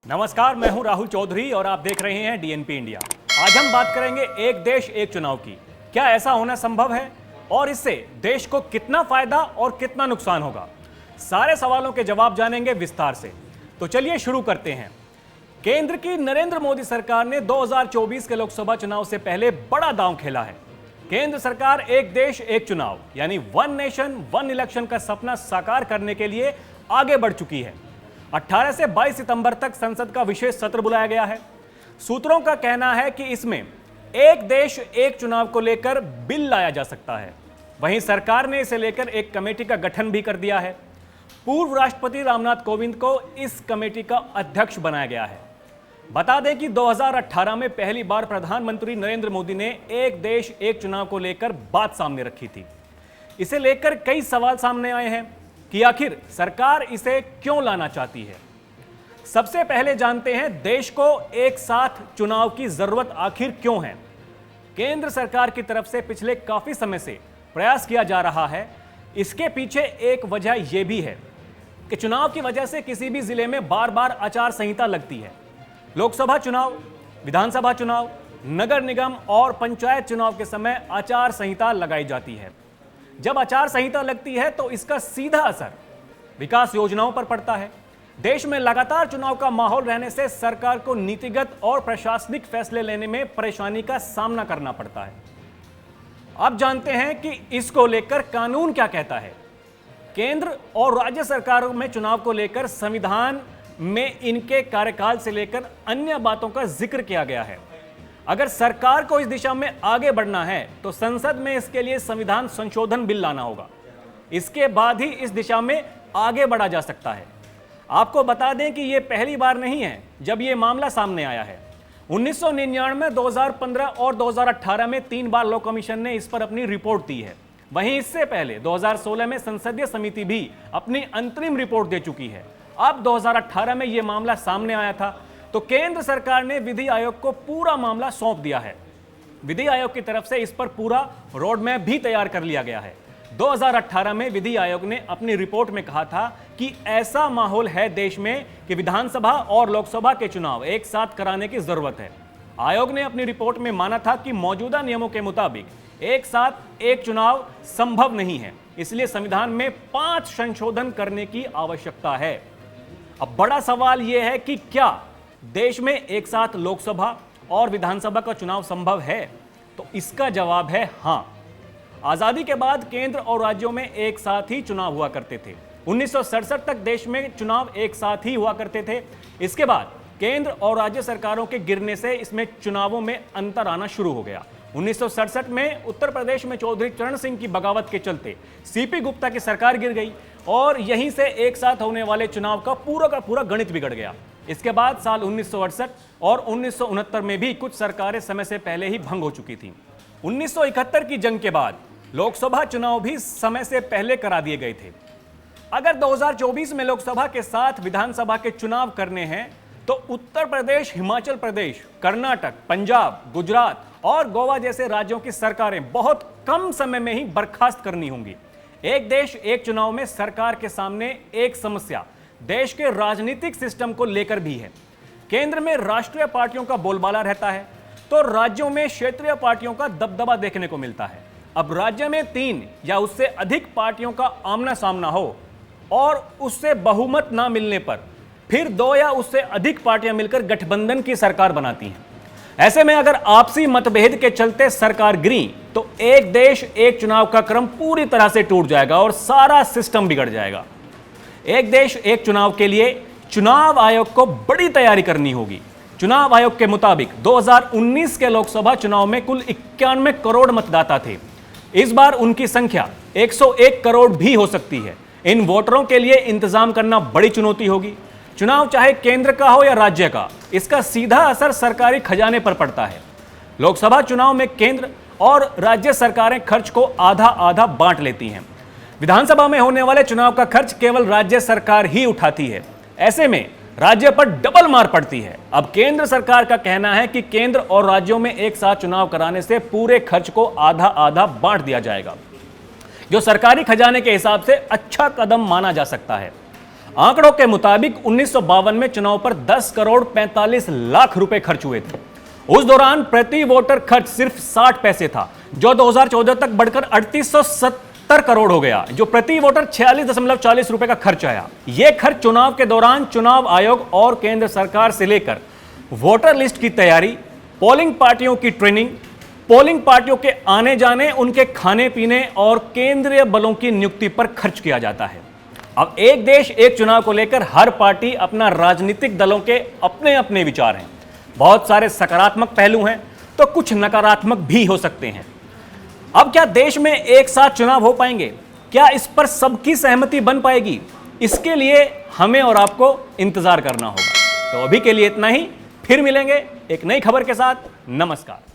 नमस्कार, मैं हूं राहुल चौधरी और आप देख रहे हैं डीएनपी इंडिया। आज हम बात करेंगे एक देश एक चुनाव की। क्या ऐसा होना संभव है और इससे देश को कितना फायदा और कितना नुकसान होगा? सारे सवालों के जवाब जानेंगे विस्तार से। तो चलिए शुरू करते हैं। केंद्र की नरेंद्र मोदी सरकार ने 2024 के लोकसभा चुनाव से पहले बड़ा दांव खेला है। केंद्र सरकार एक देश एक चुनाव यानी वन नेशन वन इलेक्शन का सपना साकार करने के लिए आगे बढ़ चुकी है। 18 से 22 सितंबर तक संसद का विशेष सत्र बुलाया गया है। सूत्रों का कहना है कि इसमें एक देश एक चुनाव को लेकर बिल लाया जा सकता है। वहीं सरकार ने इसे लेकर एक कमेटी का गठन भी कर दिया है। पूर्व राष्ट्रपति रामनाथ कोविंद को इस कमेटी का अध्यक्ष बनाया गया है। बता दें कि 2018 में पहली बार प्रधानमंत्री नरेंद्र मोदी ने एक देश एक चुनाव को लेकर बात सामने रखी थी। इसे लेकर कई सवाल सामने आए हैं कि आखिर सरकार इसे क्यों लाना चाहती है। सबसे पहले जानते हैं देश को एक साथ चुनाव की जरूरत आखिर क्यों है। केंद्र सरकार की तरफ से पिछले काफी समय से प्रयास किया जा रहा है। इसके पीछे एक वजह यह भी है कि चुनाव की वजह से किसी भी जिले में बार बार आचार संहिता लगती है। लोकसभा चुनाव, विधानसभा चुनाव, नगर निगम और पंचायत चुनाव के समय आचार संहिता लगाई जाती है। जब आचार संहिता लगती है तो इसका सीधा असर विकास योजनाओं पर पड़ता है। देश में लगातार चुनाव का माहौल रहने से सरकार को नीतिगत और प्रशासनिक फैसले लेने में परेशानी का सामना करना पड़ता है। अब जानते हैं कि इसको लेकर कानून क्या कहता है। केंद्र और राज्य सरकारों में चुनाव को लेकर संविधान में इनके कार्यकाल से लेकर अन्य बातों का जिक्र किया गया है। अगर सरकार को इस दिशा में आगे बढ़ना है तो संसद में इसके लिए संविधान संशोधन बिल लाना होगा। इसके बाद ही इस दिशा में आगे बढ़ा जा सकता है। आपको बता दें कि यह पहली बार नहीं है जब यह मामला सामने आया है। 1999, 2015 और 2018 में 3 बार लॉ कमीशन ने इस पर अपनी रिपोर्ट दी है। वहीं इससे पहले 2016 में संसदीय समिति भी अपनी अंतरिम रिपोर्ट दे चुकी है। अब 2018 में यह मामला सामने आया था तो केंद्र सरकार ने विधि आयोग को पूरा मामला सौंप दिया है। विधि आयोग की तरफ से इस पर पूरा रोड मैप भी तैयार कर लिया गया है। 2018 में विधि आयोग ने अपनी रिपोर्ट में कहा था कि ऐसा माहौल है देश में कि विधानसभा और लोकसभा के चुनाव एक साथ कराने की जरूरत है। आयोग ने अपनी रिपोर्ट में माना था कि मौजूदा नियमों के मुताबिक एक साथ एक चुनाव संभव नहीं है, इसलिए संविधान में 5 संशोधन करने की आवश्यकता है। अब बड़ा सवाल यह है कि क्या देश में एक साथ लोकसभा और विधानसभा का चुनाव संभव है? तो इसका जवाब है हां। आजादी के बाद केंद्र और राज्यों में एक साथ ही चुनाव हुआ करते थे। 1967 तक देश में चुनाव एक साथ ही हुआ करते थे। इसके बाद केंद्र और राज्य सरकारों के गिरने से इसमें चुनावों में अंतर आना शुरू हो गया। 1967 में उत्तर प्रदेश में चौधरी चरण सिंह की बगावत के चलते सीपी गुप्ता की सरकार गिर गई और यहीं से एक साथ होने वाले चुनाव का पूरा गणित बिगड़ गया। इसके बाद साल 1968 और 1969 में भी कुछ सरकारें समय से पहले ही भंग हो चुकी थीं। 1971 की जंग के बाद लोकसभा चुनाव भी समय से पहले करा दिए गए थे। अगर 2024 में लोकसभा के साथ विधानसभा के चुनाव करने हैं तो उत्तर प्रदेश, हिमाचल प्रदेश, कर्नाटक, पंजाब, गुजरात और गोवा जैसे राज्यों की सरकारें बहुत कम समय में ही बर्खास्त करनी होंगी। एक देश एक चुनाव में सरकार के सामने एक समस्या देश के राजनीतिक सिस्टम को लेकर भी है। केंद्र में राष्ट्रीय पार्टियों का बोलबाला रहता है तो राज्यों में क्षेत्रीय पार्टियों का दबदबा देखने को मिलता है। अब राज्य में 3 या उससे अधिक पार्टियों का आमना सामना हो और उससे बहुमत ना मिलने पर फिर 2 या उससे अधिक पार्टियां मिलकर गठबंधन की सरकार बनाती हैं। ऐसे में अगर आपसी मतभेद के चलते सरकार गिरी तो एक देश एक चुनाव का क्रम पूरी तरह से टूट जाएगा और सारा सिस्टम बिगड़ जाएगा। एक देश एक चुनाव के लिए चुनाव आयोग को बड़ी तैयारी करनी होगी। चुनाव आयोग के मुताबिक 2019 के लोकसभा चुनाव में कुल 91 करोड़ मतदाता थे। इस बार उनकी संख्या 101 करोड़ भी हो सकती है। इन वोटरों के लिए इंतजाम करना बड़ी चुनौती होगी। चुनाव चाहे केंद्र का हो या राज्य का, इसका सीधा असर सरकारी खजाने पर पड़ता है। लोकसभा चुनाव में केंद्र और राज्य सरकारें खर्च को आधा आधा बांट लेती हैं। विधानसभा में होने वाले चुनाव का खर्च केवल राज्य सरकार ही उठाती है। ऐसे में राज्य पर डबल मार पड़ती है। अब केंद्र सरकार का कहना है कि केंद्र और राज्यों में एक साथ चुनाव कराने से पूरे खर्च को आधा आधा बांट दिया जाएगा, जो सरकारी खजाने के हिसाब से अच्छा कदम माना जा सकता है। आंकड़ों के मुताबिक 1952 में चुनाव पर 10 करोड़ 45 लाख रुपए खर्च हुए थे। उस दौरान प्रति वोटर खर्च सिर्फ 60 पैसे था, जो 2014 तक बढ़कर 3870 करोड़ हो गया, जो प्रति वोटर 46.40 रुपए का खर्च आया। यह खर्च चुनाव के दौरान चुनाव आयोग और केंद्र सरकार से लेकर वोटर लिस्ट की तैयारी, पोलिंग पार्टियों की ट्रेनिंग, पोलिंग पार्टियों के आने जाने, उनके खाने पीने और केंद्रीय बलों की नियुक्ति पर खर्च किया जाता है। अब एक देश एक चुनाव को लेकर हर पार्टी, अपना राजनीतिक दलों के अपने अपने विचार हैं। बहुत सारे सकारात्मक पहलू हैं तो कुछ नकारात्मक भी हो सकते हैं। अब क्या देश में एक साथ चुनाव हो पाएंगे? क्या इस पर सबकी सहमति बन पाएगी? इसके लिए हमें और आपको इंतजार करना होगा। तो अभी के लिए इतना ही, फिर मिलेंगे एक नई खबर के साथ। नमस्कार।